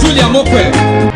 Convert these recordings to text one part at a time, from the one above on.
Julia Mokwe.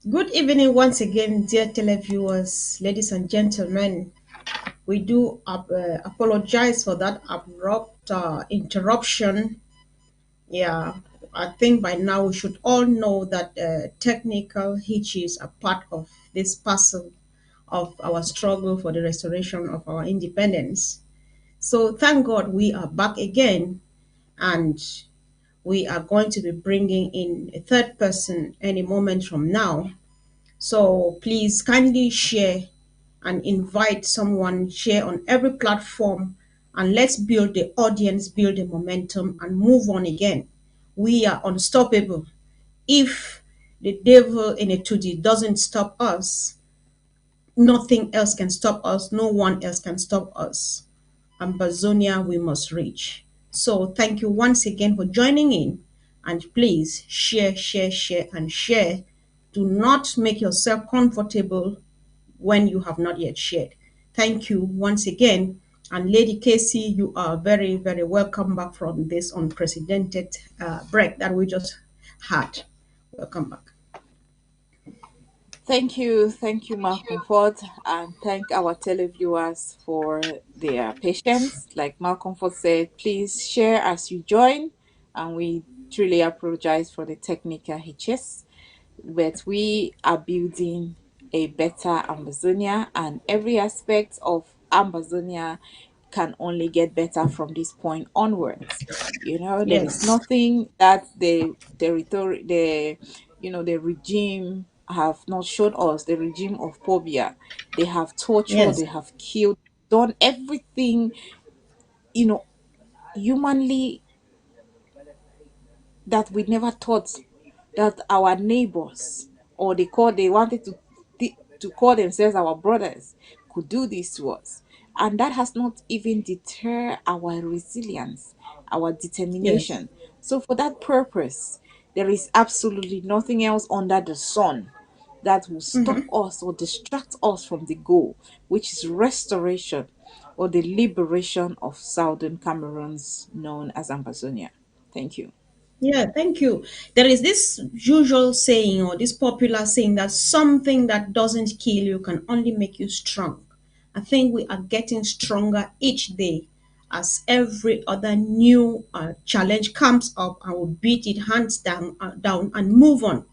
Good evening once again, dear televiewers, ladies and gentlemen. We do apologize for that abrupt interruption. Yeah, I think by now we should all know that technical hitches are part of this puzzle of our struggle for the restoration of our independence. So thank God we are back again, and we are going to be bringing in a third person any moment from now. So please kindly share and invite someone, share on every platform, and let's build the audience, build the momentum, and move on again. We are unstoppable. If the devil in a 2D doesn't stop us, nothing else can stop us, no one else can stop us. Ambazonia we must reach. So thank you once again for joining in, and please share, share, share, and share. Do not make yourself comfortable when you have not yet shared. Thank you once again. And Lady Casey, you are very, very welcome back from this unprecedented break that we just had. Welcome back. Thank you, Malcolm Ford, and thank our televiewers for their patience. Like Malcolm Ford said, please share as you join, and we truly apologize for the technical hitches, but we are building a better Amazonia, and every aspect of Amazonia can only get better from this point onwards. There is Yes, nothing that the territory, the regime have not showed us. The regime of Pobia, they have tortured, yes, they have killed, done everything, you know, humanly, that we never thought that our neighbors, or they wanted to call themselves our brothers, could do this to us. And that has not even deter our resilience, our yes. determination. So for that purpose, there is absolutely nothing else under the sun that will stop us or distract us from the goal, which is restoration or the liberation of southern Cameroons known as Ambazonia. Thank you. Yeah, thank you. There is this usual saying or this popular saying that something that doesn't kill you can only make you strong. I think we are getting stronger each day as every other new challenge comes up, and we beat it hands down and move on,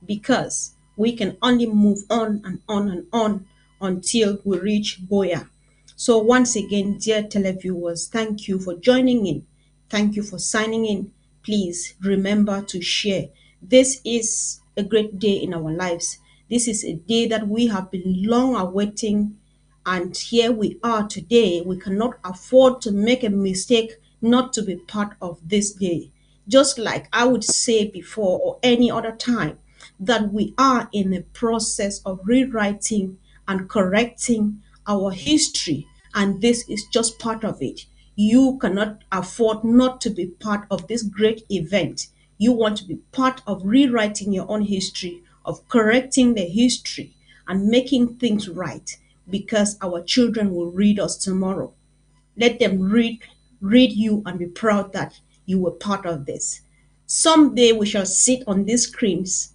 because we can only move on and on and on until we reach Boya. So once again, dear televiewers, thank you for joining in. Thank you for signing in. Please remember to share. This is a great day in our lives. This is a day that we have been long awaiting, and here we are today. We cannot afford to make a mistake not to be part of this day. Just like I would say before or any other time, that we are in a process of rewriting and correcting our history, and this is just part of it. You cannot afford not to be part of this great event. You want to be part of rewriting your own history, of correcting the history and making things right, because our children will read us tomorrow. Let them read you and be proud that you were part of this. Someday we shall sit on these screens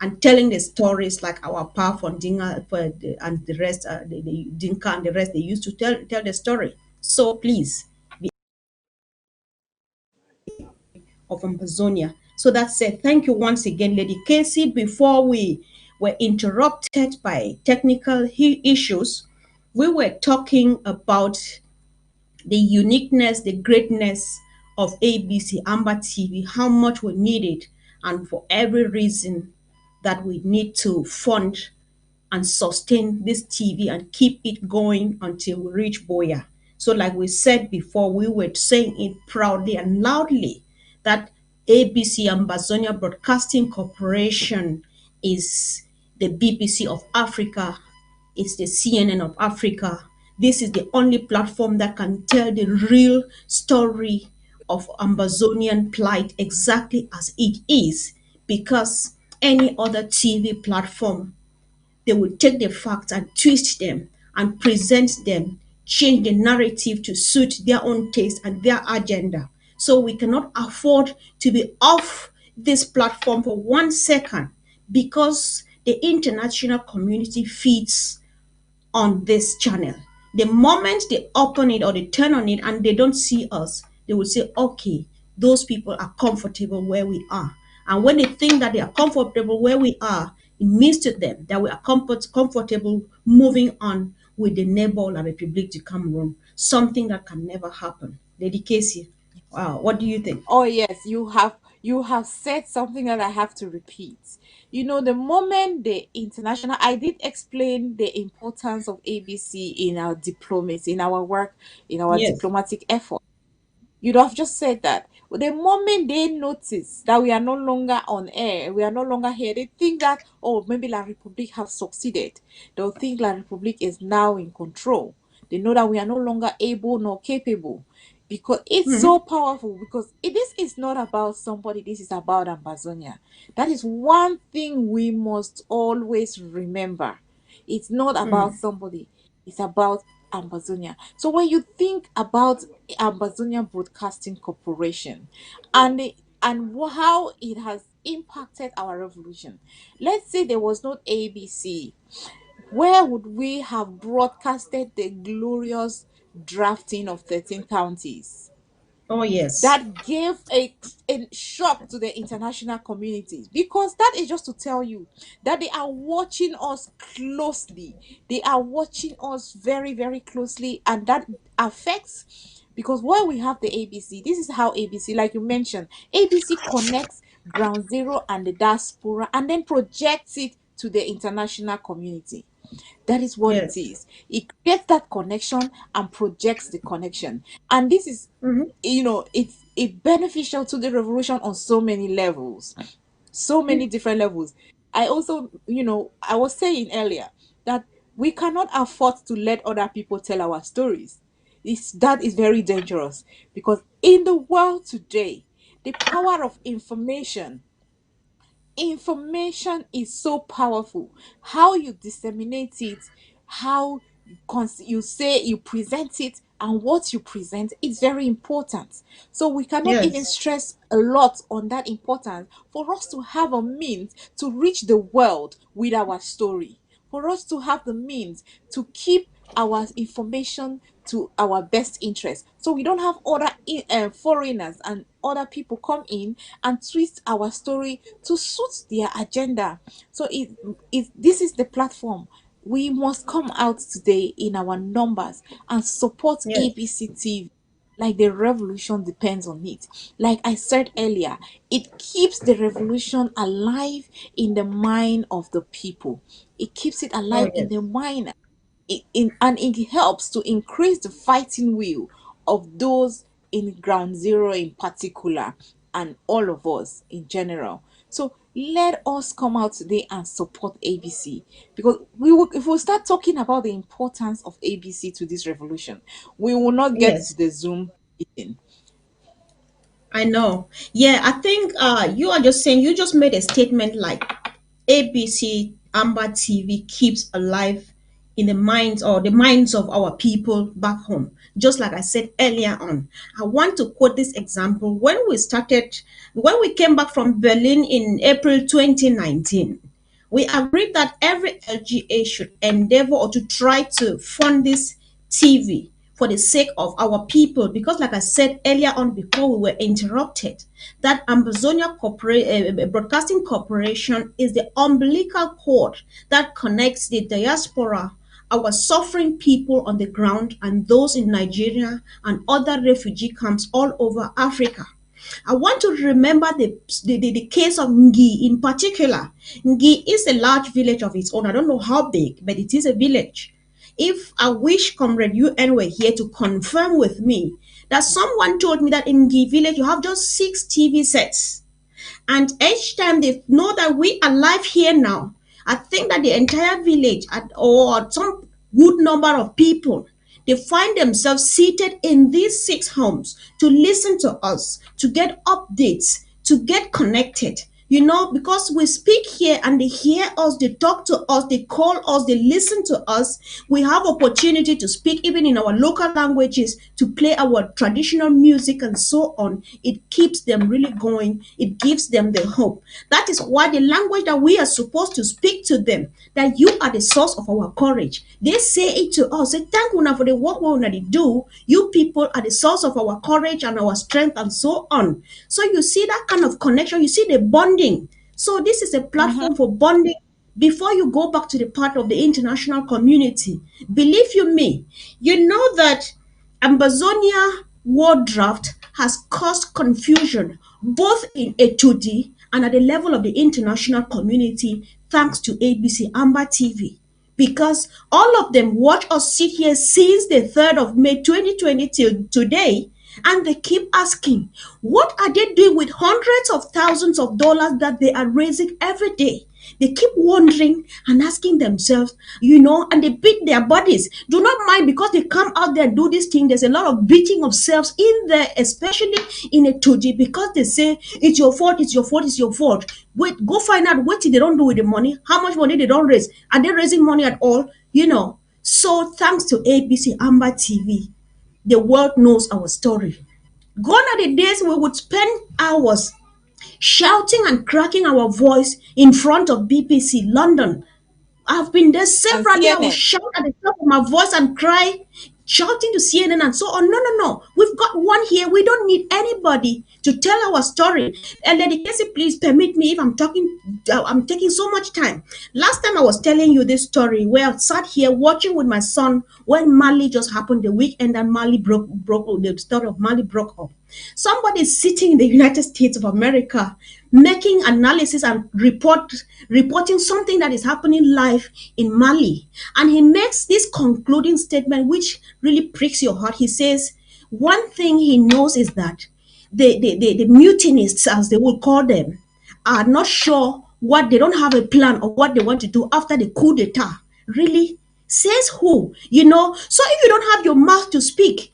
and telling the stories like our Pa from Dinga and the rest, the Dinka and the rest, they used to tell the story. So please, of Amazonia. So that's it. Thank you once again, Lady Casey. Before we were interrupted by technical issues, we were talking about the uniqueness, the greatness of ABC Amba TV, how much we need it, and for every reason that we need to fund and sustain this TV and keep it going until we reach Boya. So, like we said before, we were saying it proudly and loudly that ABC Ambazonia Broadcasting Corporation is the BBC of Africa, it's the CNN of Africa. This is the only platform that can tell the real story of Amazonian plight exactly as it is, because any other TV platform, they will take the facts and twist them and present them, change the narrative to suit their own taste and their agenda. So we cannot afford to be off this platform for 1 second, because the international community feeds on this channel. The moment they open it or they turn on it and they don't see us, they will say, okay, those people are comfortable where we are. And when they think that they are comfortable where we are, it means to them that we are comfortable moving on with the neighbor La République du Cameroon, something that can never happen. Lady Casey, wow, what do you think? Oh yes, you have said something that I have to repeat. You know, the moment the international, I did explain the importance of ABC in our diplomacy, in our work, in our Yes. diplomatic effort. You'd have just said that. The moment they notice that we are no longer on air, we are no longer here, they think that, oh, maybe La Republique have succeeded. They'll think La Republique is now in control. They know that we are no longer able nor capable, because it's Mm-hmm. so powerful. Because this is not about somebody, this is about Amazonia. That is one thing we must always remember. It's not about somebody, it's about Amazonia. So when you think about Amazonia Broadcasting Corporation and how it has impacted our revolution, let's say there was not ABC, where would we have broadcasted the glorious drafting of 13 counties? Oh, yes. That gave a shock to the international communities, because that is just to tell you that they are watching us closely. They are watching us very, very closely, and that affects, because while we have the ABC, this is how ABC, like you mentioned, ABC connects ground zero and the diaspora and then projects it to the international community. That is what it Yes. is. It creates that connection and projects the connection. And this is, Mm-hmm. it's beneficial to the revolution on so many levels, so many different levels. I also, I was saying earlier that we cannot afford to let other people tell our stories. That is very dangerous, because in the world today, the power of information is so powerful. How you disseminate it, how you say you present it, and what you present is very important. So we cannot even Yes. stress a lot on that importance for us to have a means to reach the world with our story, for us to have the means to keep our information to our best interest. So we don't have other foreigners and other people come in and twist our story to suit their agenda. So this is the platform. We must come out today in our numbers and support Yes. ABC TV, like the revolution depends on it. Like I said earlier, it keeps the revolution alive in the mind of the people. It keeps it Oh alive in the yes. mind, and it helps to increase the fighting will of those in ground zero in particular, and all of us in general. So let us come out today and support ABC, because if we start talking about the importance of ABC to this revolution, we will not get to Yes. the Zoom meeting. I know. Yeah, I think you are just saying, you just made a statement like ABC Amba TV keeps alive in the minds, or the minds of our people back home. Just like I said earlier on, I want to quote this example. When we came back from Berlin in April 2019, we agreed that every LGA should endeavor or to try to fund this TV for the sake of our people. Because, like I said earlier on before we were interrupted, that Broadcasting Corporation is the umbilical cord that connects the diaspora, our suffering people on the ground, and those in Nigeria and other refugee camps all over Africa. I want to remember the case of Ngi in particular. Ngi is a large village of its own. I don't know how big, but it is a village. If I wish Comrade UN were here to confirm with me that someone told me that in Ngi village you have just 6 TV sets, and each time they know that we are live here now, I think that the entire village or some good number of people, they find themselves seated in these 6 homes to listen to us, to get updates, to get connected. Because we speak here and they hear us, they talk to us, they call us, they listen to us. We have opportunity to speak even in our local languages, to play our traditional music and so on. It keeps them really going. It gives them the hope. That is why the language that we are supposed to speak to them, that you are the source of our courage. They say it to us. Say, thank you for the work we already do. You people are the source of our courage and our strength and so on. So you see that kind of connection. You see the bonding. So this is a Mhm. platform for bonding. Before you go back to the part of the international community, believe you me, you know that Ambazonia war draft has caused confusion both in A2D and at the level of the international community, thanks to ABC Amba TV. Because all of them watch us sit here since the 3rd of May 2020 till today, and they keep asking, what are they doing with hundreds of thousands of dollars that they are raising every day? They keep wondering and asking themselves, and they beat their bodies. Do not mind, because they come out there and do this thing. There's a lot of beating of selves in there, especially in a 2G, because they say, it's your fault, it's your fault, it's your fault. Wait, go find out what they don't do with the money, how much money they don't raise. Are they raising money at all? So thanks to ABC Amber TV, the world knows our story. Gone are the days we would spend hours shouting and cracking our voice in front of BBC London. I've been there And severally. I will CNN. shout at the top of my voice and cry, shouting to CNN and so on. No, no, no. We've got one here. We don't need anybody to tell our story. And Lady Casey, please permit me if I'm talking, I'm taking so much time. Last time I was telling you this story where I sat here watching with my son when Mali just happened the weekend, and Mali broke, the story of Mali broke up. Somebody sitting in the United States of America making analysis and reporting something that is happening live in Mali. And he makes this concluding statement which really pricks your heart. He says, one thing he knows is that the mutinists, as they would call them, are not sure what, they don't have a plan of what they want to do after the coup d'etat. Really? Says who? So if you don't have your mouth to speak,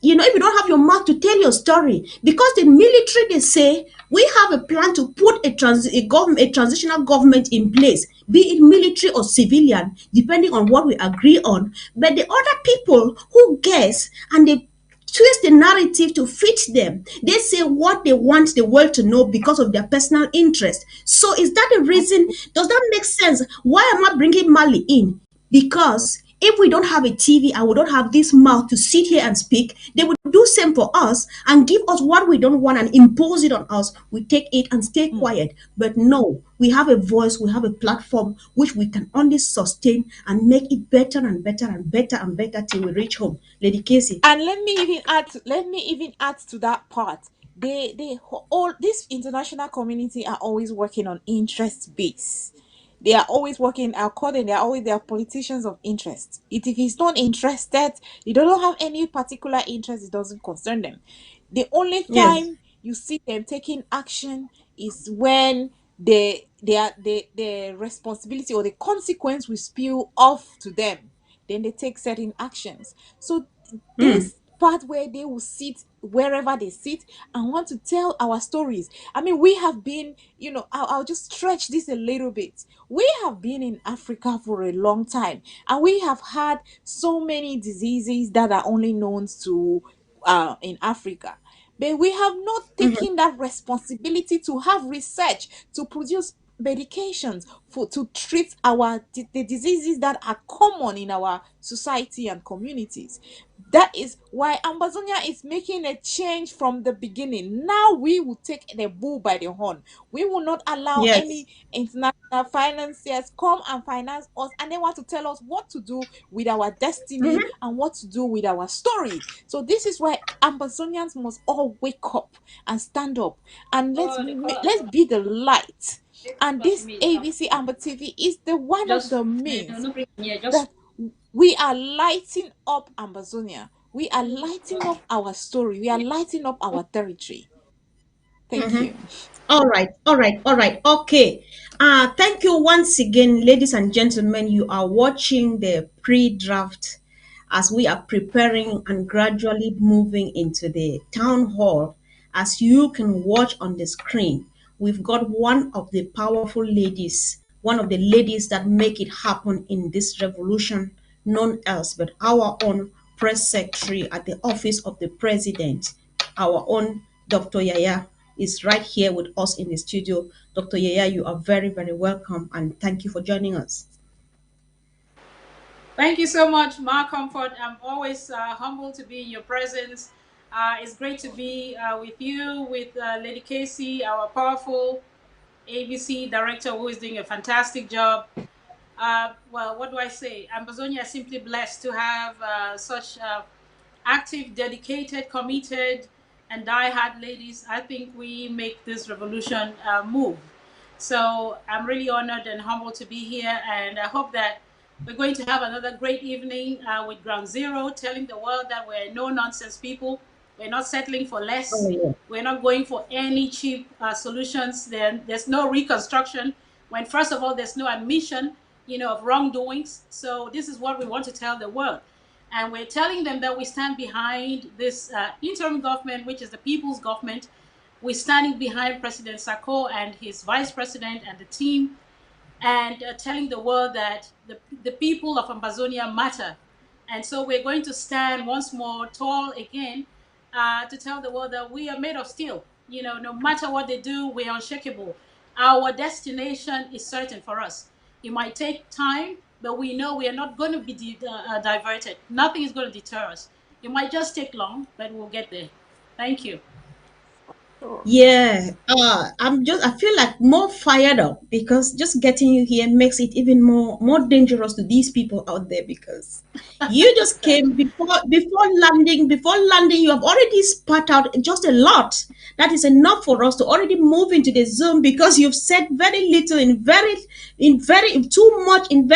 if you don't have your mouth to tell your story, because the military, they say we have a plan to put a transitional government in place, be it military or civilian, depending on what we agree on. But the other people who guess and they twist the narrative to fit them, they say what they want the world to know because of their personal interest. So is that the reason? Does that make sense? Why am I bringing Mali in? Because If we don't have a TV and we don't have this mouth to sit here and speak, they would do same for us and give us what we don't want and impose it on us. We take it and stay Mm. quiet. But no, we have a voice, we have a platform which we can only sustain and make it better and better and better and better till we reach home. Lady Casey. And let me even add to that part. All this international community are always working on interest base. They are always working according. They are politicians of interest. If he's not interested, they don't have any particular interest. It doesn't concern them. The only Yes. time you see them taking action is when the responsibility or the consequence will spill off to them. Then they take certain actions. So Mm. this part where they will sit wherever they sit and want to tell our stories. I mean, we have been, I'll just stretch this a little bit. We have been in Africa for a long time, and we have had so many diseases that are only known to in Africa. But we have not taken that responsibility to have research to produce medications to treat the diseases that are common in our society and communities. That is why Ambazonia is making a change from the beginning. Now we will take the bull by the horn. We will not allow Yes. any international financiers come and finance us and they want to tell us what to do with our destiny Mhm. and what to do with our story. So this is why Ambazonians must all wake up and stand up, and let's be the light. And this ABC Amber TV is the one of Just the no, means no, yeah, just that we are lighting up Amazonia. We are lighting up our story. We are lighting up our territory. Thank you. All right, all right, all right. Okay. Thank you once again, ladies and gentlemen. You are watching the pre-draft as we are preparing and gradually moving into the town hall. As you can watch on the screen, we've got one of the powerful ladies, one of the ladies that make it happen in this revolution, none else but our own press secretary at the office of the president, our own Dr. Yaya is right here with us in the studio. Dr. Yaya, you are very, very welcome and thank you for joining us. thank you so much, Ma Comfort. I'm always humbled to be in your presence. It's great to be with you, with Lady Casey, our powerful ABC director, who is doing a fantastic job. Well, what do I say? Amazonia is simply blessed to have such active, dedicated, committed, and die-hard ladies. I think we make this revolution move. So I'm really honored and humbled to be here, and I hope that we're going to have another great evening with Ground Zero, telling the world that we're no nonsense people. We're not settling for Oh, less. yeah. We're not going for any cheap solutions. There's no reconstruction when, first of all, there's no admission, of wrongdoings. So this is what we want to tell the world. And we're telling them that we stand behind this interim government, which is the people's government. We're standing behind President Sako and his vice president and the team, and telling the world that the people of Amazonia matter. And so we're going to stand once more tall again to tell the world that we are made of steel. No matter what they do, we're unshakable. Our destination is certain for us. It might take time, but we know we are not going to be diverted. Nothing is going to deter us. It might just take long, but we'll get there. Thank you. Sure. Yeah, I feel like more fired up because just getting you here makes it even more dangerous to these people out there because you just came before landing you have already spat out just a lot. That is enough for us to already move into the Zoom because you've said very little in very too much in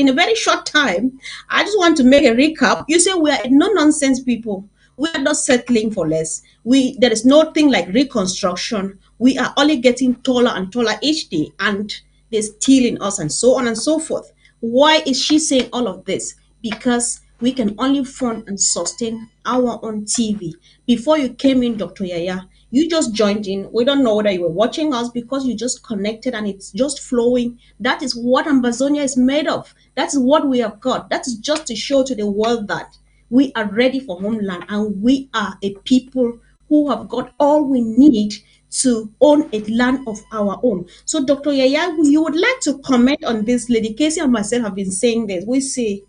a very short time. I just want to make a recap. You say we are no nonsense people. We are not settling for less. There is nothing like reconstruction. We are only getting taller and taller each day, and they're stealing us, and so on and so forth. Why is she saying all of this? Because we can only fund and sustain our own TV. Before you came in, Dr. Yaya, you just joined in. We don't know whether you were watching us because you just connected and it's just flowing. That is what Ambazonia is made of. That's what we have got. That is just to show to the world that we are ready for homeland and we are a people who have got all we need to own a land of our own. So, Dr. Yaya, you would like to comment on this? Lady Casey and myself have been saying this. We say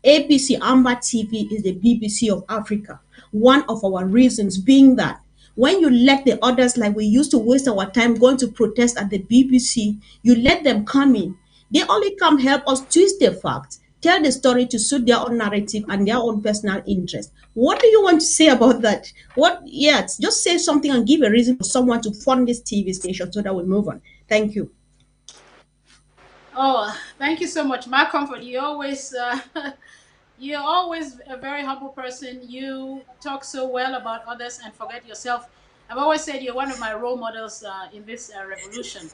ABC Amba TV is the BBC of Africa. One of our reasons being that when you let the others, like we used to waste our time going to protest at the BBC, you let them come in. They only come help us twist the facts, tell the story to suit their own narrative and their own personal interest. What do you want to say about that? What? Yes, just say something and give a reason for someone to fund this TV station so that we move on. Thank you. Oh, thank you so much, my comfort. You always, you're always a very humble person. You talk so well about others and forget yourself. I've always said you're one of my role models in this revolution.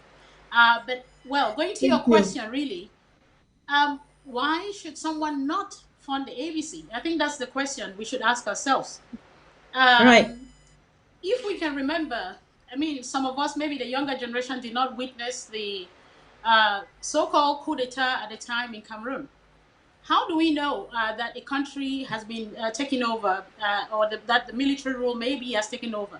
But well, going to your Thank you. question, really, why should someone not fund the ABC? I think that's the question we should ask ourselves. Right. Um, if we can remember, I mean, some of us, maybe the younger generation, did not witness the so-called coup d'etat at the time in Cameroon. How do we know that a country has been taken over, or that the military rule maybe has taken over?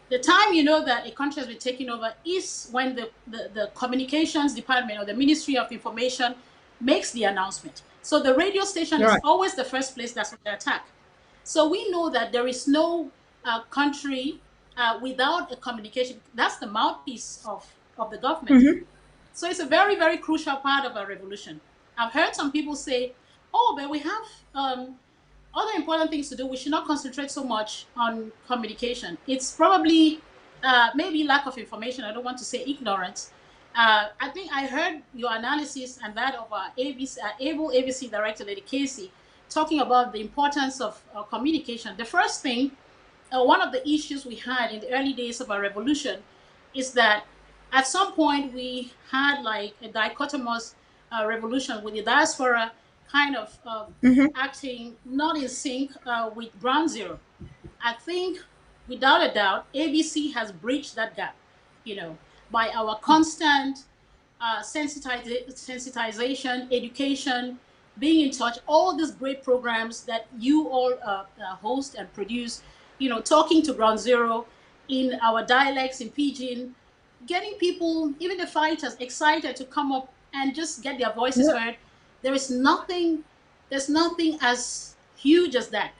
The time you know that a country has been taken over is when the communications department or the Ministry of Information makes the announcement. So the radio station is Right. always the first place that's under attack. So we know that there is no country without a communication. That's the mouthpiece of the government. Mm-hmm. So it's a very, very crucial part of our revolution. I've heard some people say, oh, but we have other important things to do. We should not concentrate so much on communication. It's probably maybe lack of information. I don't want to say ignorance. I think I heard your analysis and that of our ABC, able ABC director, Lady Casey, talking about the importance of communication. The first thing, one of the issues we had in the early days of our revolution is that at some point we had like a dichotomous revolution with the diaspora kind of Mm-hmm. acting not in sync with ground zero. I think without a doubt ABC has breached that gap, you know, by our constant sensitization, education, being in touch, all these great programs that you all host and produce, you know, talking to ground zero in our dialects in Pidgin, getting people, even the fighters, excited to come up and just get their voices Yeah. heard. There is nothing, there's nothing as huge as that.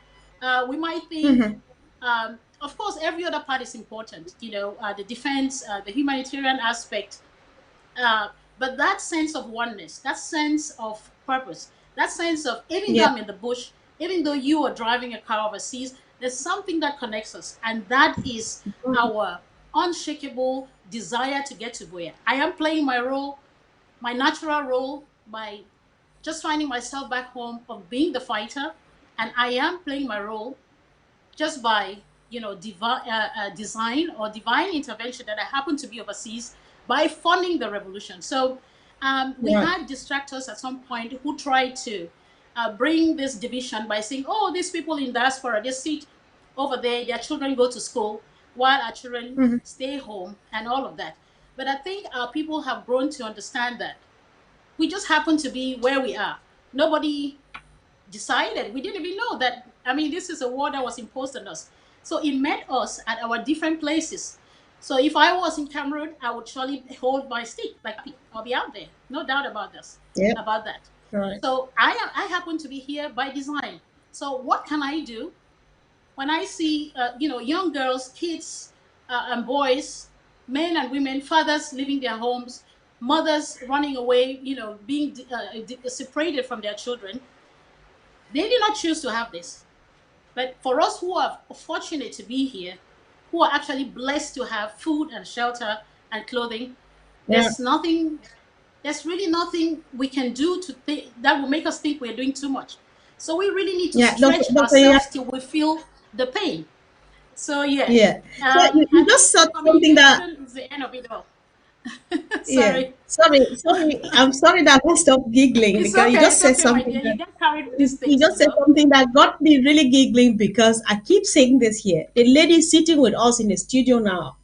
We might think, Mm-hmm. of course, every other part is important, you know, the defense, the humanitarian aspect, uh, but that sense of oneness, that sense of purpose, that sense of even though Yeah. I'm in the bush, even though you are driving a car overseas, there's something that connects us, and that is our unshakable desire to get to where I am playing my role, my natural role, by just finding myself back home of being the fighter, and I am playing my role just by design or divine intervention that I happen to be overseas by funding the revolution. So we Right. had distractors at some point who tried to bring this division by saying, "Oh, these people in diaspora, they sit over there, their children go to school, while our children Mm-hmm. stay home," and all of that. But I think our people have grown to understand that we just happen to be where we are. Nobody decided. We didn't even know that. I mean, this is a war that was imposed on us. So it met us at our different places. So if I was in Cameroon, I would surely hold my stick. Like I'll be out there, no doubt about this, Yeah. about that. Right. So I happen to be here by design. So what can I do when I see young girls, kids, and boys, men and women, fathers leaving their homes, mothers running away, being separated from their children. They did not choose to have this. But for us who are fortunate to be here, who are actually blessed to have food and shelter and clothing, Yeah. there's really nothing we can do that will make us think we're doing too much. So we really need to Yeah. Doctor, stretch Doctor, yeah. ourselves till we feel the pain. So yeah, Yeah. So you I just think said something that, communication is the end of it all. yeah. Sorry. Sorry. I'm sorry that I stopped giggling because you just It's said okay, my something dear. that You get carried with these you things, just said something that got me really giggling because I keep saying this here. The lady sitting with us in the studio now,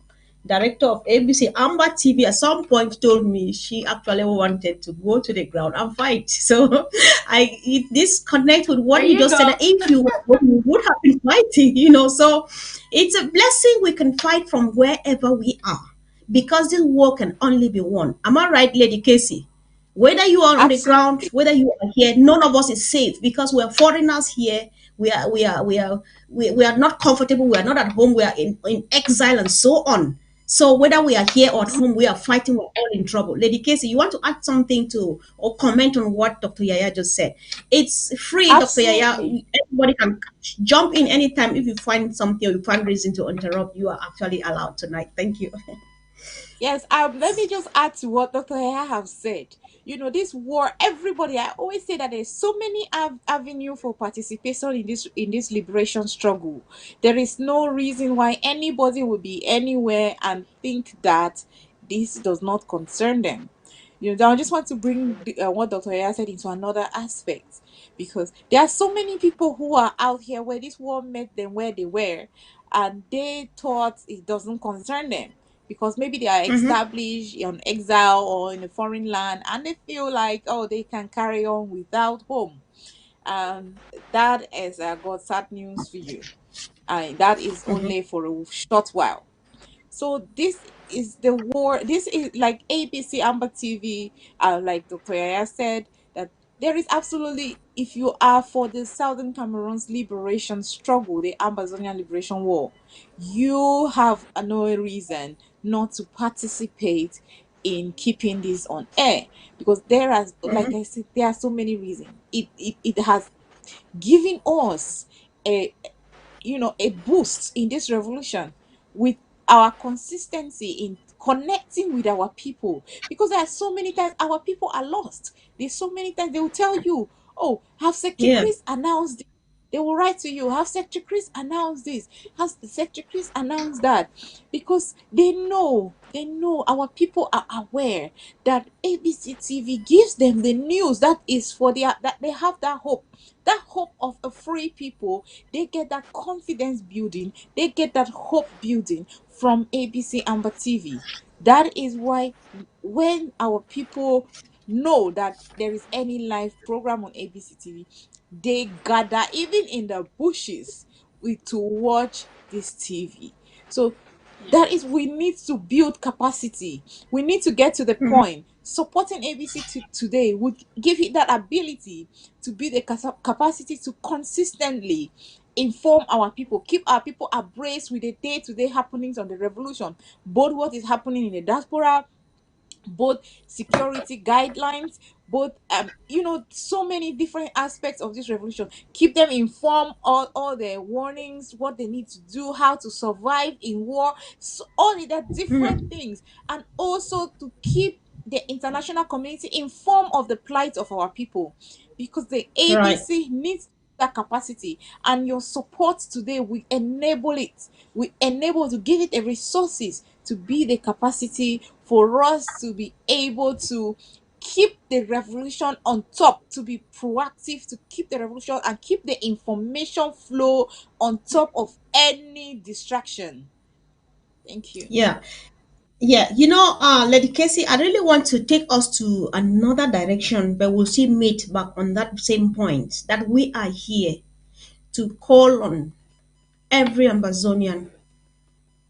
director of ABC Amba TV, at some point told me she actually wanted to go to the ground and fight. So this connects with There what you you just said. That go. if you were going, you would have been fighting, you know. So it's a blessing we can fight from wherever we are because this war can only be won. Am I right, Lady Casey? Whether you are on the ground, Absolutely. whether you are here, none of us is safe because we are foreigners here. We are not comfortable. We are not at home. We are in exile and so on. So whether we are here or at home, we are fighting. We're all in trouble. Lady Casey, you want to add something to or comment on what Dr. Yaya just said? It's free, Dr. Yaya. Absolutely. Everybody can jump in anytime if you find something or you find reason to interrupt. You are actually allowed tonight. Thank you. Yes, let me just add to what Dr. Haya have said. You know, this war, everybody, I always say that there's so many avenue for participation in this liberation struggle. There is no reason why anybody will be anywhere and think that this does not concern them. You know, I just want to bring what Dr. Haya said into another aspect, because there are so many people who are out here where this war met them where they were, and they thought it doesn't concern them because maybe they are Mm-hmm. established on exile or in a foreign land, and they feel like, oh, they can carry on without home. And that is God's sad news for you. And that is Mm-hmm. only for a short while. So this is the war. This is like ABC Amba TV, like Dr. Yaya said, that there is absolutely, if you are for the Southern Cameroon's liberation struggle, the Ambazonian Liberation War, you have no reason not to participate in keeping this on air, because there are, like I said, there are so many reasons. It has given us a, a boost in this revolution with our consistency in connecting with our people, because there are so many times our people are lost. There's so many times they will tell you, oh, have Secretary Yeah. Chris announced this. They will write to you, have Secretary Chris announced this, has Secretary Chris announced that, because they know our people are aware that ABC TV gives them the news that is for their, that they have that hope of a free people. They get that confidence building, they get that hope building from ABC Amber TV. That is why when our people know that there is any live program on ABC TV, they gather even in the bushes to watch this TV. So that is, we need to build capacity. We need to get to the Mm-hmm. point. Supporting ABC today would give it that ability to build a capacity to consistently inform our people, keep our people abreast with the day-to-day happenings on the revolution, both what is happening in the diaspora, both security guidelines, both so many different aspects of this revolution. Keep them informed, all the warnings, what they need to do, how to survive in war, so all of that different Mm-hmm. things, and also to keep the international community informed of the plight of our people, because the Right. ABC needs that capacity, and your support today will enable it, will enable to give it the resources to be the capacity for us to be able to keep the revolution on top, to be proactive, to keep the revolution and keep the information flow on top of any distraction. Thank you. Yeah. Yeah. Lady Casey, I really want to take us to another direction, but we'll see meet back on that same point that we are here to call on every Amazonian,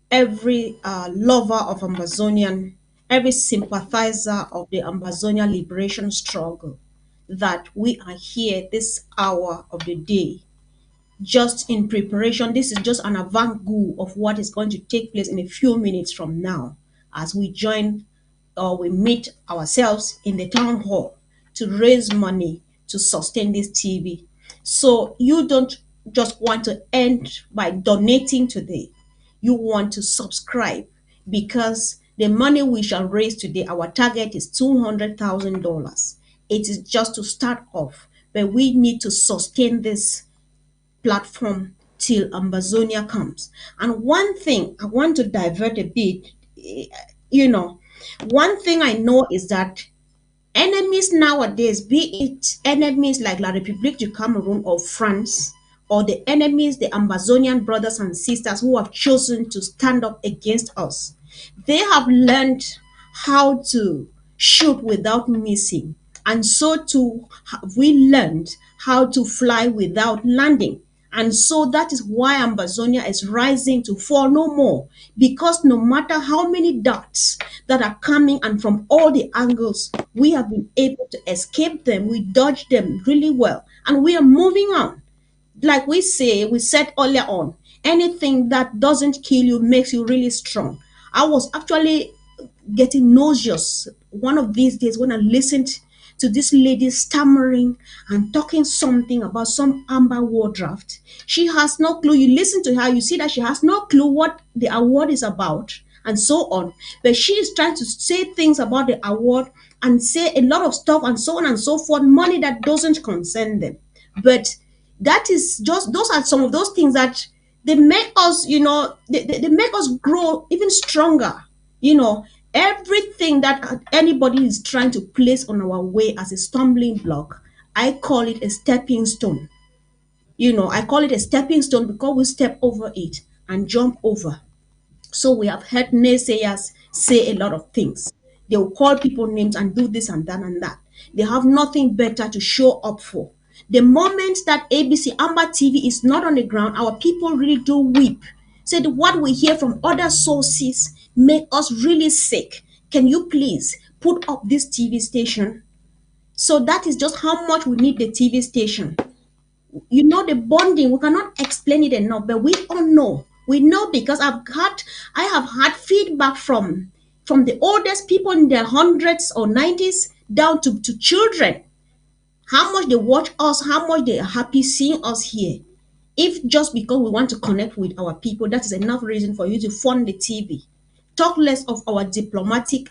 every lover of Amazonian, every sympathizer of the Amazonian liberation struggle, that we are here this hour of the day just in preparation. This is just an avant-garde of what is going to take place in a few minutes from now as we join or we meet ourselves in the town hall to raise money to sustain this TV. So you don't just want to end by donating today. You want to subscribe because the money we shall raise today, our target is $200,000. It is just to start off, but we need to sustain this platform till Amazonia comes. And one thing I want to divert a bit, you know, one thing I know is that enemies nowadays, be it enemies like La République du Cameroon or France, or the enemies, the Amazonian brothers and sisters who have chosen to stand up against us, they have learned how to shoot without missing. And so too have we learned how to fly without landing. And so that is why Ambazonia is rising to fall no more. Because no matter how many darts that are coming and from all the angles, we have been able to escape them. We dodge them really well. And we are moving on. Like we said earlier on, anything that doesn't kill you makes you really strong. I was actually getting nauseous one of these days when I listened to this lady stammering and talking something about some Amber War draft. She has no clue. You listen to her, you see that she has no clue what the award is about and so on. But she is trying to say things about the award and say a lot of stuff and so on and so forth, money that doesn't concern them. But that is just, those are some of those things that they make us, they make us grow even stronger. you know Everything that anybody is trying to place on our way as a stumbling block, I call it a stepping stone. I call it a stepping stone because we step over it and jump over. So we have heard naysayers say a lot of things. They will call people names and do this and that and that. They have nothing better to show up for. The moment that ABC Amba TV is not on the ground, our people really do weep. Said what we hear from other sources make us really sick. Can you please put up this TV station? So that is just how much we need the TV station. The bonding, we cannot explain it enough, but we all know. We know because I have had feedback from the oldest people in their hundreds or 90s down to children, how much they watch us, how much they are happy seeing us here. If just because we want to connect with our people, that is enough reason for you to fund the TV. Talk less of our diplomatic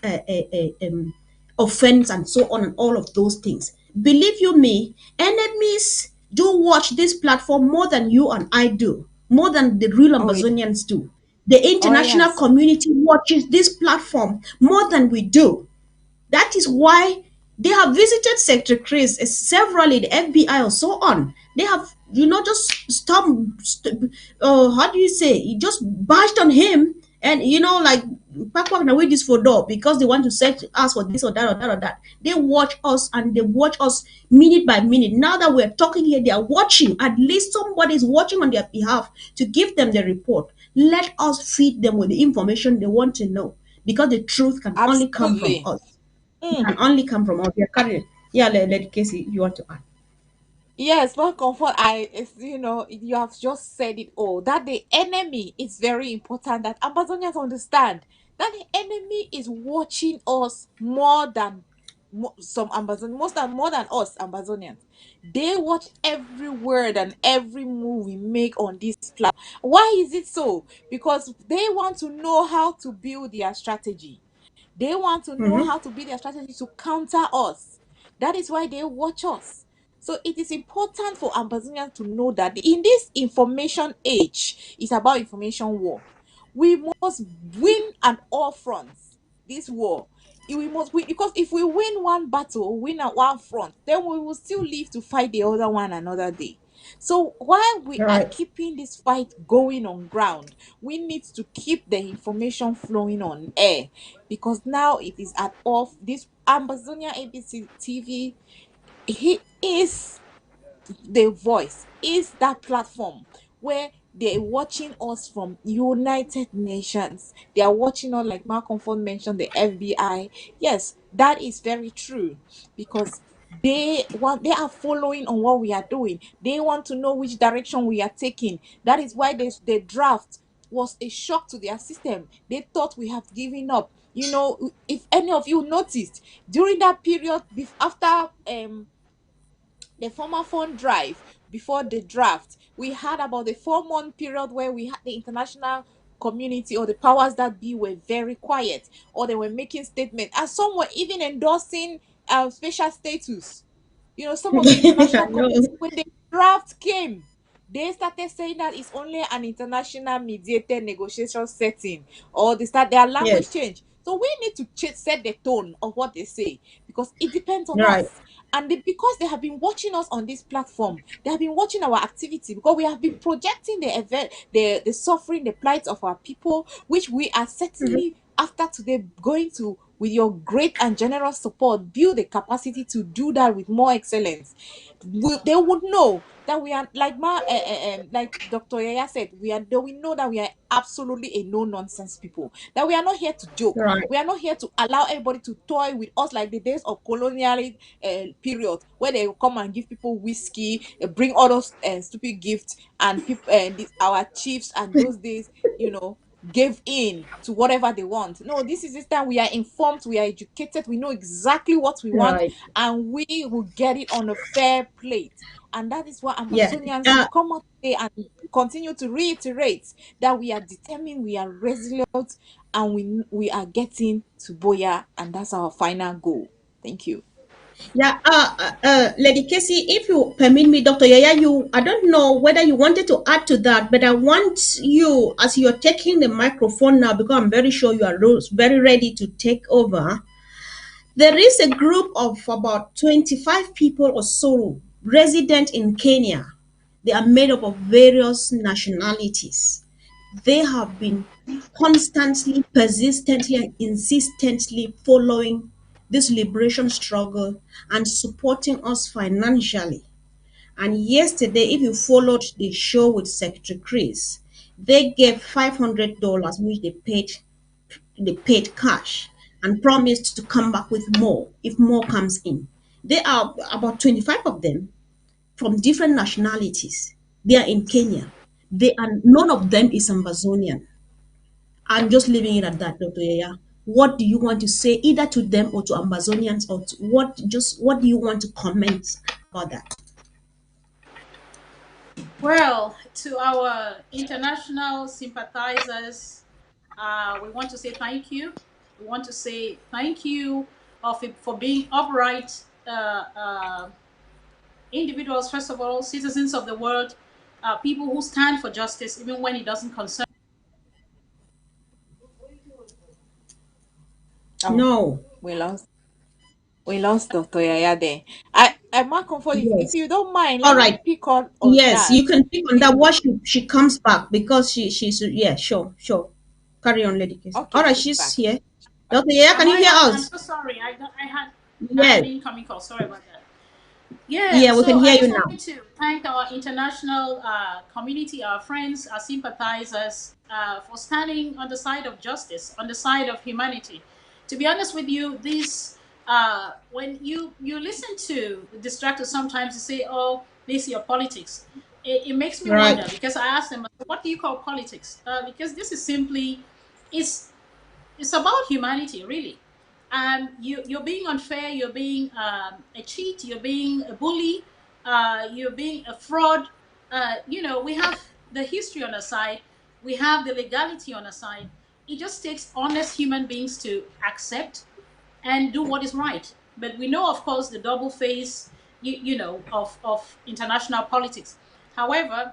offense and so on and all of those things. Believe you me, enemies do watch this platform more than you and I do, more than the real Oh, yeah. Amazonians do. The Oh, international yes. community watches this platform more than we do. That is why they have visited Secretary Chris severally, the FBI or so on. They have, just how do you say, you just bashed on him and, like, backward away this for door because they want to search us for this or that or that or that. They watch us and they watch us minute by minute. Now that we're talking here, they are watching. At least somebody is watching on their behalf to give them the report. Let us feed them with the information they want to know because the truth can only come from Absolutely. us. It Mm. can only come from us. We are carrying. Yeah, let Casey, you want to add. Yes, but comfort, you have just said it all. That the enemy is very important. That Amazonians understand that the enemy is watching us more than some Amazon, more than us Amazonians. They watch every word and every move we make on this platform. Why is it so? Because they want to know how to build their strategy. They want to know Mm-hmm. how to build their strategy to counter us. That is why they watch us. So it is important for Ambazonians to know that in this information age, it's about information war. We must win on all fronts this war. We must win because if we win one battle, win at one front, then we will still live to fight the other one another day. So while we are Right. keeping this fight going on ground, we need to keep the information flowing on air because now it is at off this Ambazonia ABC TV. He is the voice, is that platform where they're watching us from United Nations. They are watching us, like Malcolm Ford mentioned, the FBI. Yes, that is very true because they are following on what we are doing. They want to know which direction we are taking. That is why the draft was a shock to their system. They thought we have given up. If any of you noticed during that period after the former fund drive before the draft, we had about a 4 month period where we had the international community or the powers that be were very quiet, or they were making statements, and some were even endorsing special status. Some of the I international know. community, when the draft came, they started saying that it's only an international mediated negotiation setting, or their language Yes. change. So we need to set the tone of what they say because it depends on Right. us. And because they have been watching us on this platform, they have been watching our activity because we have been projecting the event, the suffering, the plight of our people, which we are Mm-hmm. certainly after today going to with your great and generous support, build the capacity to do that with more excellence. They would know that we are like like Dr. Yaya said, they will know that we are absolutely a no nonsense people. That we are not here to joke. Right. We are not here to allow everybody to toy with us like the days of colonial period, where they will come and give people whiskey, bring all those stupid gifts, and people our chiefs and those days, gave in to whatever they want. No, this time we are informed, we are educated, we know exactly what we want, Right. and we will get it on a fair plate. And that is why Yeah. Amazonians will come out today and continue to reiterate that we are determined, we are resilient, and we are getting to Boya, and that's our final goal. Thank you. Yeah, Lady Casey, if you permit me, Dr. Yaya, I don't know whether you wanted to add to that, but I want you, as you're taking the microphone now, because I'm very sure you are very ready to take over. There is a group of about 25 people or so resident in Kenya. They are made up of various nationalities. They have been constantly, persistently, and insistently following this liberation struggle and supporting us financially. And yesterday, if you followed the show with Secretary Chris, they gave $500, which they paid cash and promised to come back with more if more comes in. There are about 25 of them from different nationalities. They are in Kenya. They are none of them is Amazonian. I'm just leaving it at that, Dr. Yaya. What do you want to say either to them or to Amazonians, or to what do you want to comment about that? Well, to our international sympathizers, we want to say thank you. We want to say thank you for being upright individuals, first of all, citizens of the world, people who stand for justice, even when it doesn't concern. Oh, No. we lost Dr. Yaya there. I Mark Comfort, if Yes. you don't mind, All let me right. pick on Yes, that. you can pick on that. What she comes back, because she's, yeah, sure, sure. Carry on, Lady Casey. All Okay, right, she's she's back. here. Dr. Yeah, can Am you I hear on? I'm us? so sorry. I had Yes. an incoming call. Sorry about that. Yeah, Yeah, we can so I hear you just now. wanted to thank our international community, our friends, our sympathizers, for standing on the side of justice, on the side of humanity. To be honest with you, this when you listen to the distractors, sometimes you say, "Oh, this is your politics." It makes me Right. wonder because I ask them, "What do you call politics?" Because this is simply it's it's about humanity, really. You're being unfair. You're being a cheat. You're being a bully. You're being a fraud. We have the history on our side. We have the legality on our side. It just takes honest human beings to accept and do what is right. But we know, of course, the double face, of international politics. However,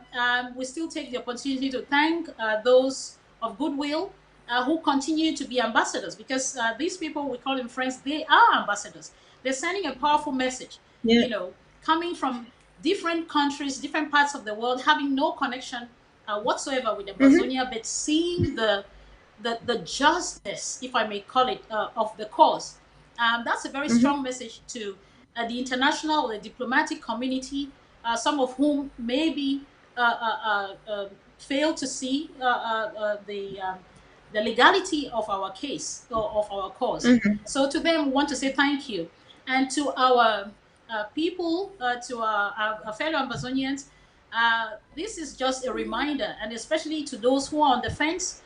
we still take the opportunity to thank those of goodwill who continue to be ambassadors, because these people, we call them friends, they are ambassadors. They're sending a powerful message, Yeah. coming from different countries, different parts of the world, having no connection whatsoever with Mm-hmm. Amazonia, but seeing the justice, if I may call it, of the cause. That's a very Mm-hmm. strong message to the international or the diplomatic community, some of whom maybe fail to see the legality of our case or of our cause. Mm-hmm. So to them, we want to say thank you. And to our people, to our fellow Amazonians, this is just a reminder, and especially to those who are on the fence,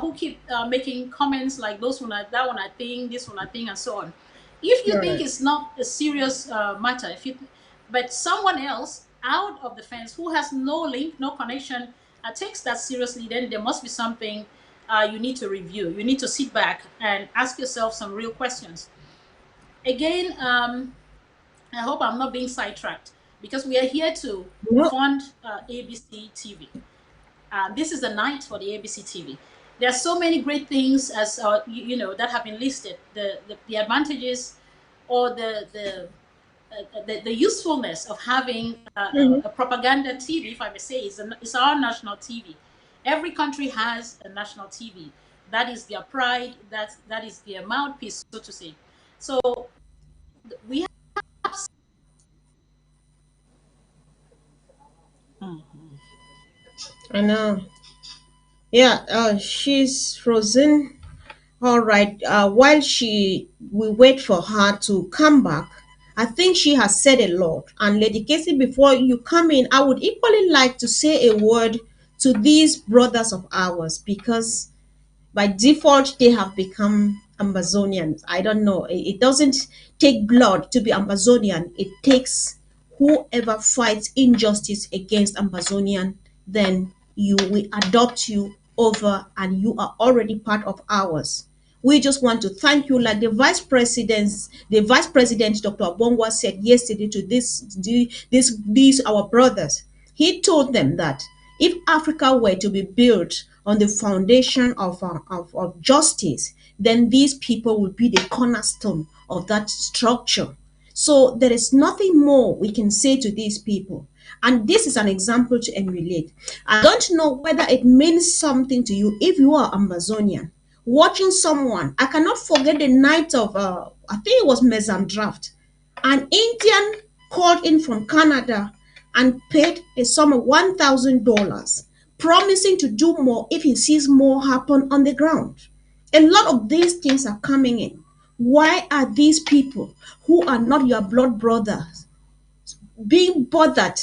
who keep making comments like those one, that one I think, this one I think, and so on. If you think Right. it's not a serious matter, but someone else out of the fence who has no link, no connection, takes that seriously, then there must be something you need to review. You need to sit back and ask yourself some real questions. Again, I hope I'm not being sidetracked, because we are here to No. fund ABC TV. This is the night for the ABC TV. There are so many great things, as that have been listed. The advantages, or the usefulness of having Mm-hmm. a propaganda TV, if I may say, is our national TV. Every country has a national TV. That is their pride. That is their mouthpiece, so to say. So we have Mhm. I know. Yeah, she's frozen. All right. While we wait for her to come back, I think she has said a lot. And Lady Casey, before you come in, I would equally like to say a word to these brothers of ours, because by default they have become Amazonians. I don't know. It doesn't take blood to be Amazonian. It takes whoever fights injustice against Amazonian, then you we adopt you over and you are already part of ours. We just want to thank you, like the vice president Dr. Abongwa said yesterday to these our brothers. He told them that if Africa were to be built on the foundation of justice, then these people would be the cornerstone of that structure. So there is nothing more we can say to these people. And this is an example to emulate. I don't know whether it means something to you if you are Amazonian. Watching someone, I cannot forget the night of, I think it was Mesan Draft. An Indian called in from Canada and paid a sum of $1,000, promising to do more if he sees more happen on the ground. A lot of these things are coming in. Why are these people who are not your blood brothers being bothered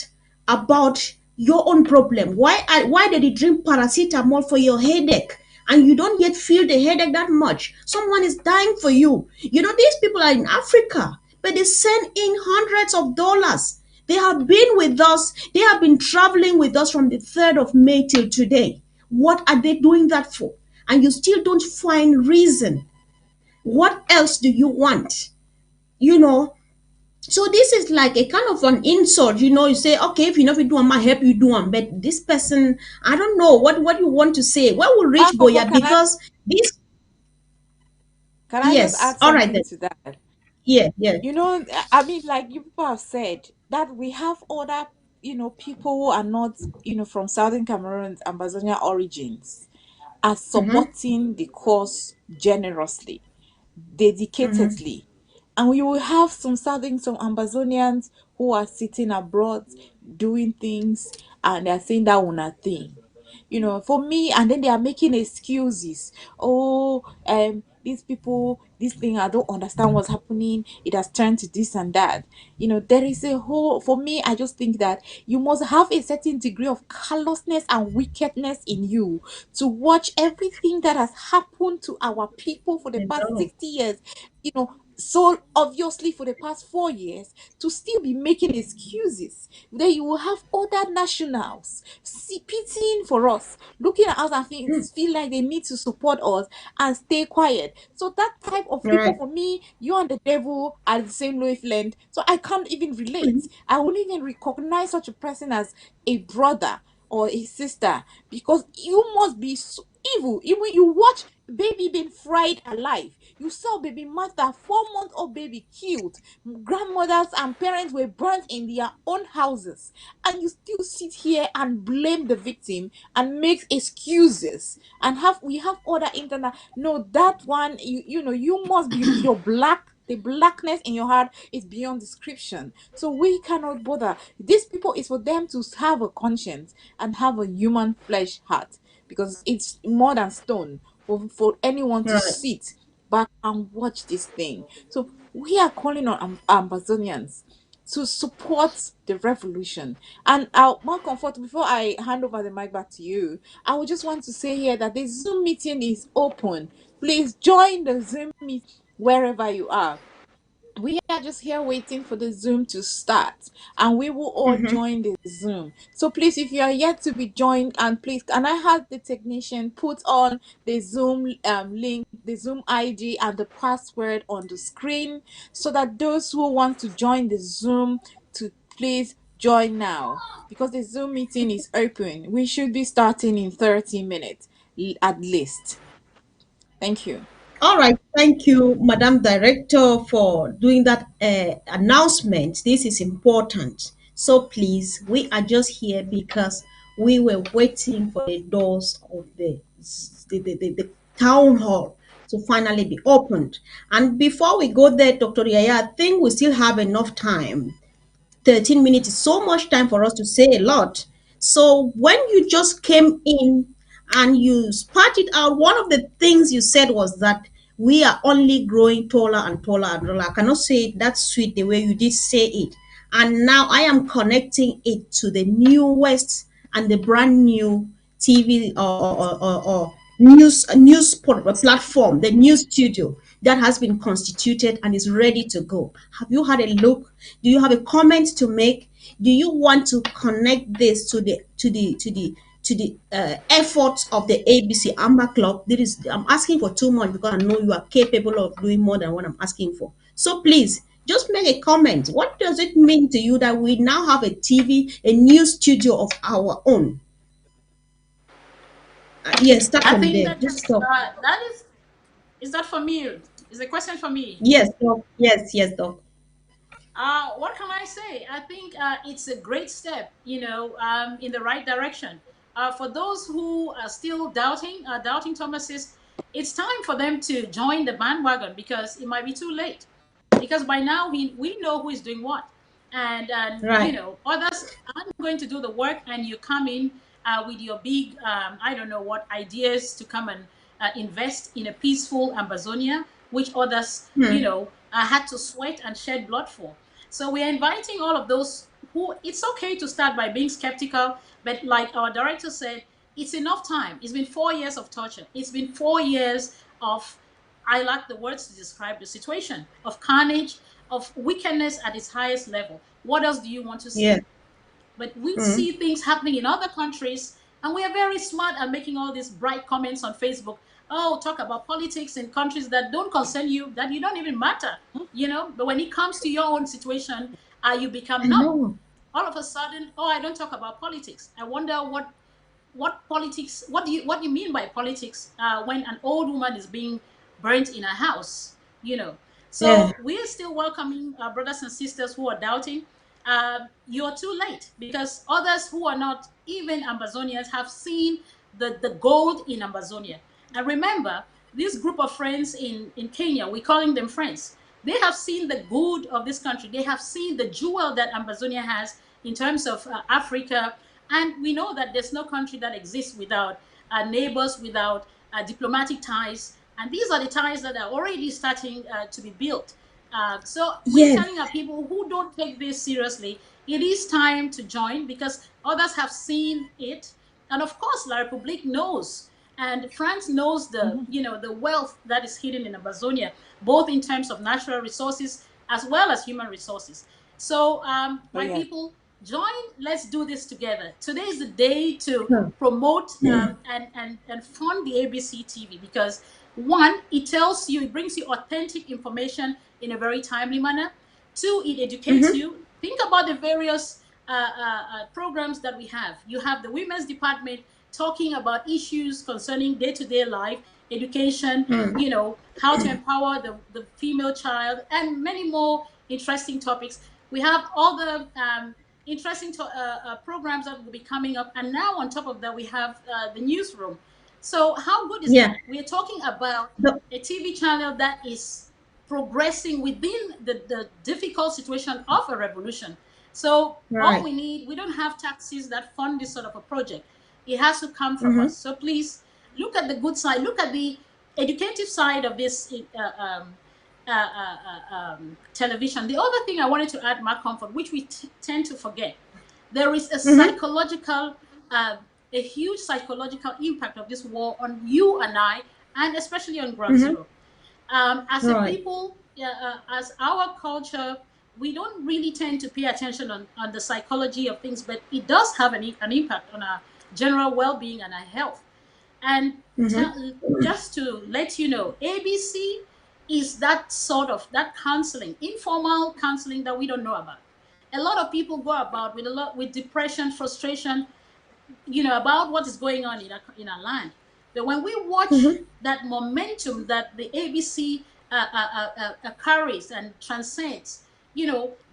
about your own problem? Why did you drink paracetamol for your headache and you don't yet feel the headache that much? Someone is dying for you. You know, these people are in Africa, but they send in hundreds of dollars. They have been with us, they have been traveling with us from the 3rd of May till today. What are they doing that for? And you still don't find reason. What else do you want? You know, so this is like a kind of an insult. You say, okay, if you know if you do them, I help you do them. But this person, I don't know what you want to say. Where will reach Marco, Boya? Because this, can I just yes, add all right something then. to that? Yeah, yeah. I mean, like you people have said, that we have other, people who are not, from Southern Cameroon's Ambazonia origins are Mm-hmm, supporting the cause generously, mm-hmm. dedicatedly. And we will have some Ambazonians who are sitting abroad doing things, and they're saying that one a thing. For me, and then they are making excuses. Oh, these people, this thing, I don't understand what's happening. It has turned to this and that. There is a whole, for me, I just think that you must have a certain degree of callousness and wickedness in you to watch everything that has happened to our people for the I past know. 60 years, so obviously for the past 4 years, to still be making excuses. Then you will have other nationals pitying for us, looking at us and feel like they need to support us and stay quiet. So that type of All people, right. for me, you and the devil are the same wavelength. So I can't even relate. I won't even recognize such a person as a brother or a sister, because you must be so evil. Even you watch baby being fried alive, you saw baby Martha, 4-month-old baby killed, grandmothers and parents were burnt in their own houses, and you still sit here and blame the victim and make excuses, and we have other internet. No, that one, you must be your black. The blackness in your heart is beyond description. So we cannot bother. These people is for them to have a conscience and have a human flesh heart, because it's more than stone for anyone All to right. sit back and watch this thing. So we are calling on Amazonians to support the revolution. And more comfort, before I hand over the mic back to you, I would just want to say here that the Zoom meeting is open. Please join the Zoom meet wherever you are. We are just here waiting for the Zoom to start, and we will all join the Zoom. So please, if you are yet to be joined, and please, can I have the technician put on the Zoom link, the Zoom ID, and the password on the screen, so that those who want to join the Zoom to please join now, because the Zoom meeting is open. We should be starting in 30 minutes at least. Thank you. All right, thank you, Madam Director, for doing that announcement. This is important. So please, we are just here because we were waiting for the doors of the town hall to finally be opened. And before we go there, Dr. Yaya, I think we still have enough time. 13 minutes is so much time for us to say a lot. So when you just came in and you spat it out, one of the things you said was that we are only growing taller and taller and taller. I cannot say it that sweet the way you did say it. And now I am connecting it to the newest and the brand new TV or platform, the news studio that has been constituted and is ready to go. Have you had a look? Do you have a comment to make? Do you want to connect this to the efforts of the ABC Amber Club? There is, I'm asking for too much because I know you are capable of doing more than what I'm asking for. So please, just make a comment. What does it mean to you that we now have a TV, a news studio of our own? Yes, start I from think there. that Just stop. that is that for me? Is a question for me? Yes, doc. Yes, yes, doc. What can I say? I think it's a great step, in the right direction. For those who are still doubting Thomas's, it's time for them to join the bandwagon because it might be too late. Because by now we know who is doing what, and Right. others aren't going to do the work, and you come in with your big I don't know what ideas to come and invest in a peaceful Amazonia, which others had to sweat and shed blood for. So we are inviting all of those who, it's okay to start by being skeptical, but like our director said, it's enough time. It's been 4 years of torture. It's been 4 years of, I lack the words to describe the situation, of carnage, of wickedness at its highest level. What else do you want to Yeah. see? But we Mm. see things happening in other countries, and we are very smart at making all these bright comments on Facebook. Oh, talk about politics in countries that don't concern you, that you don't even matter, But when it comes to your own situation, you become I numb. know. All of a sudden, oh, I don't talk about politics. I wonder what politics, what do you mean by politics when an old woman is being burnt in a house, Yeah. so we're still welcoming our brothers and sisters who are doubting. You're too late because others who are not even Amazonians have seen the gold in Amazonia. And remember, this group of friends in Kenya, we're calling them friends, they have seen the good of this country. They have seen the jewel that Amazonia has in terms of Africa. And we know that there's no country that exists without neighbors, without diplomatic ties. And these are the ties that are already starting to be built. So we're Yes. telling our people who don't take this seriously, it is time to join because others have seen it. And of course, La République knows. And France knows Mhm. the wealth that is hidden in Amazonia, both in terms of natural resources as well as human resources. So, Oh, my yes. people, join. Let's do this together. Today is the day to Huh. promote and fund the ABC TV because one, it tells you, it brings you authentic information in a very timely manner. Two, it educates Mm-hmm. you. Think about the various programs that we have. You have the women's department talking about issues concerning day-to-day life, education, Mm. how to empower the female child, and many more interesting topics. We have all the interesting programs that will be coming up. And now on top of that, we have the newsroom. So how good is Yeah. that? We are talking about The, a TV channel that is progressing within the difficult situation of a revolution. So all right. we need, we don't have taxes that fund this sort of a project. It has to come from Mm-hmm. us. So please look at the good side, look at the educative side of this television. The other thing I wanted to add, Mark Comfort, which we tend to forget, there is a Mm-hmm. psychological, uh, a huge psychological impact of this war on you and I, and especially on Ground Mm-hmm. Zero. As a Right. people, as our culture, we don't really tend to pay attention on the psychology of things, but it does have an impact on our general well-being and our health. And Mm-hmm. just to let you know, ABC is that sort of that counseling, informal counseling that we don't know about. A lot of people go about with depression, frustration, about what is going on in our land. But when we watch Mm-hmm. that momentum that the ABC carries and transcends,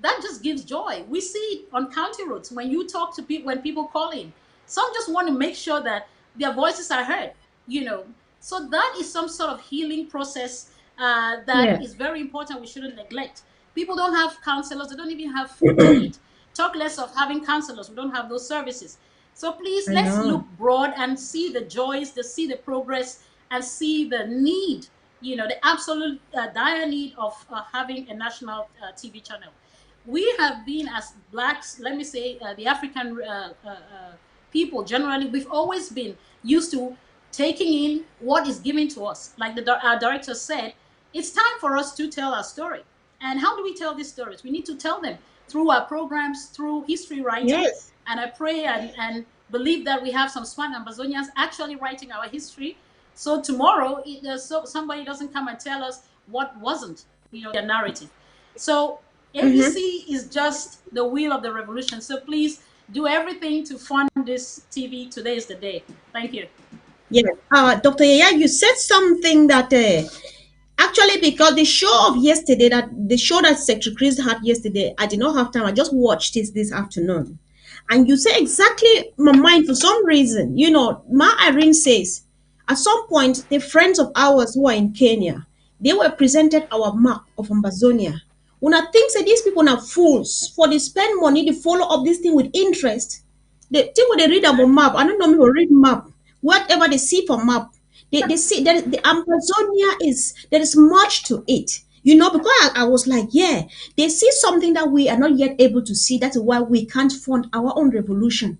that just gives joy. We see it on county roads when you talk to people, when people call in. Some just want to make sure that their voices are heard. You know, So that is some sort of healing process that Yeah, is very important. We shouldn't neglect. People don't have counselors. They don't even have food to eat. Talk less of having counselors. We don't have those services. So please, I let's know. look broad and see the joys, to see the progress, and see the need, the absolute dire need of having a national TV channel. We have been, as blacks, let me say, the African people generally, we've always been used to taking in what is given to us. Like our director said, it's time for us to tell our story. And how do we tell these stories? We need to tell them through our programs, through history writing. Yes. And I pray and believe that we have some smart Amazonians actually writing our history. So tomorrow, somebody doesn't come and tell us what wasn't, their narrative. So ABC is just the wheel of the revolution. So please do everything to fund this TV. Today is the day. Thank you. Yes. Dr. Yaya, you said something that actually, because the show of yesterday, that the show that Secretary Chris had yesterday, I did not have time. I just watched it this afternoon. And you say exactly my mind for some reason. Ma Irene says, at some point, the friends of ours who are in Kenya, they were presented our map of Ambazonia. When I think that these people are fools, for they spend money to follow up this thing with interest. The thing when they read about map, I don't know me who read map. Whatever they see for map, they see that the Amazonia is there is much to it. Because I was like, yeah, they see something that we are not yet able to see. That's why we can't fund our own revolution.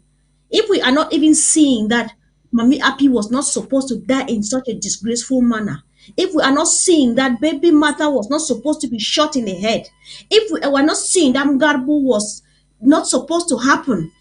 If we are not even seeing that Mami Api was not supposed to die in such a disgraceful manner, if we are not seeing that baby Martha was not supposed to be shot in the head, if we are not seeing that Mgarbu was not supposed to happen,